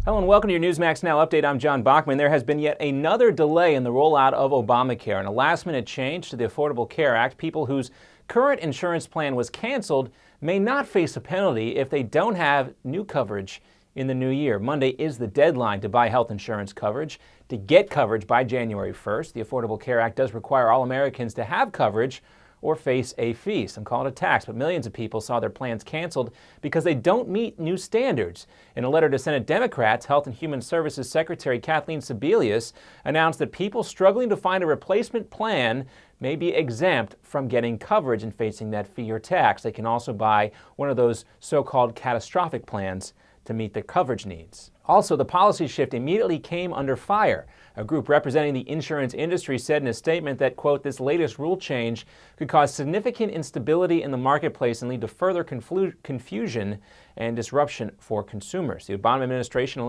Hello and welcome to your Newsmax Now update. I'm John Bachman. There has been yet another delay in the rollout of Obamacare. And a last-minute change to the Affordable Care Act, people whose current insurance plan was canceled may not face a penalty if they don't have new coverage in the new year. Monday is the deadline to buy health insurance coverage. To get coverage by January 1st, the Affordable Care Act does require all Americans to have coverage or face a fee. Some call it a tax, but millions of people saw their plans canceled because they don't meet new standards. In a letter to Senate Democrats, Health and Human Services Secretary Kathleen Sebelius announced that people struggling to find a replacement plan may be exempt from getting coverage and facing that fee or tax. They can also buy one of those so-called catastrophic plans to meet their coverage needs. Also, the policy shift immediately came under fire. A group representing the insurance industry said in a statement that, quote, this latest rule change could cause significant instability in the marketplace and lead to further confusion and disruption for consumers. The Obama administration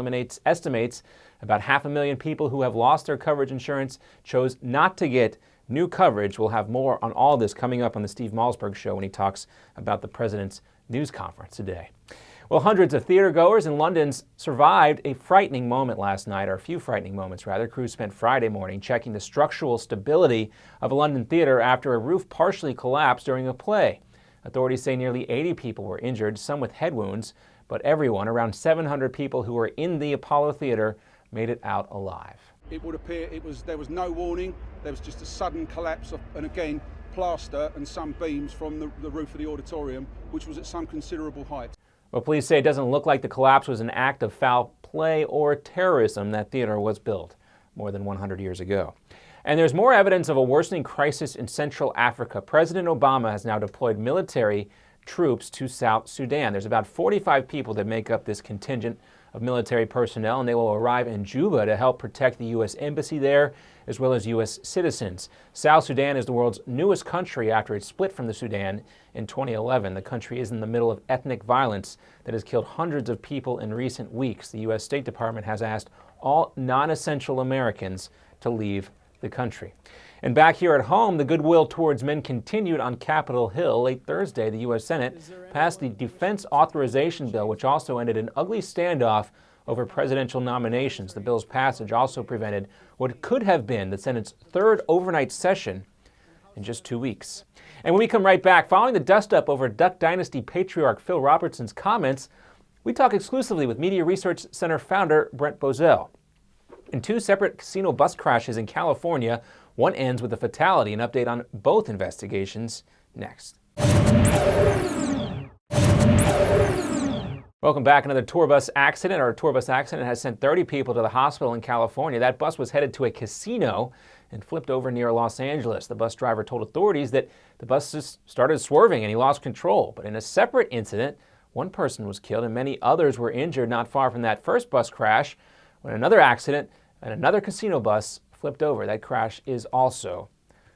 estimates about 500,000 people who have lost their coverage insurance chose not to get new coverage. We'll have more on all this coming up on the Steve Malzberg Show when he talks about the president's news conference today. Well, hundreds of theatergoers in London survived a frightening moment last night, or a few frightening moments rather. Crews spent Friday morning checking the structural stability of a London theater after a roof partially collapsed during a play. Authorities say nearly 80 people were injured, some with head wounds, but everyone, around 700 people who were in the Apollo Theater, made it out alive. It would appear there was no warning. There was just a sudden collapse of, and again, plaster and some beams from the roof of the auditorium, which was at some considerable height. Well, police say it doesn't look like the collapse was an act of foul play or terrorism. That theater was built more than 100 years ago. And there's more evidence of a worsening crisis in Central Africa. President Obama has now deployed military troops to South Sudan. There's about 45 people that make up this contingent of military personnel, and they will arrive in Juba to help protect the U.S. Embassy there, as well as U.S. citizens. South Sudan is the world's newest country after it split from the Sudan in 2011. The country is in the middle of ethnic violence that has killed hundreds of people in recent weeks. The U.S. State Department has asked all non-essential Americans to leave the country. And back here at home, the goodwill towards men continued on Capitol Hill. Late Thursday, the U.S. Senate passed the Defense Authorization bill, which also ended an ugly standoff over presidential nominations. The bill's passage also prevented what could have been the Senate's third overnight session in just 2 weeks. And when we come right back, following the dust-up over Duck Dynasty patriarch Phil Robertson's comments, we talk exclusively with Media Research Center founder Brent Bozell. In two separate casino bus crashes in California, one ends with a fatality. An update on both investigations next. Welcome back. Another tour bus accident. A tour bus accident has sent 30 people to the hospital in California. That bus was headed to a casino and flipped over near Los Angeles. The bus driver told authorities that the bus just started swerving and he lost control. But in a separate incident, one person was killed and many others were injured not far from that first bus crash when another accident and another casino bus flipped over. That crash is also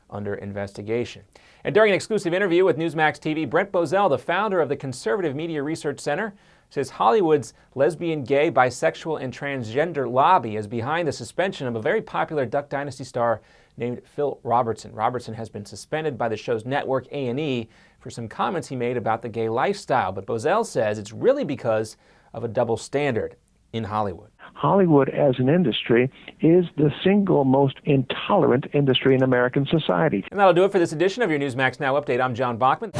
under investigation. And during an exclusive interview with Newsmax TV, Brent Bozell, the founder of the Conservative Media Research Center, says Hollywood's lesbian, gay, bisexual, and transgender lobby is behind the suspension of a very popular Duck Dynasty star named Phil Robertson. Robertson has been suspended by the show's network A&E for some comments he made about the gay lifestyle. But Bozell says it's really because of a double standard in Hollywood. Hollywood as an industry is the single most intolerant industry in American society. And that'll do it for this edition of your Newsmax Now update. I'm John Bachman.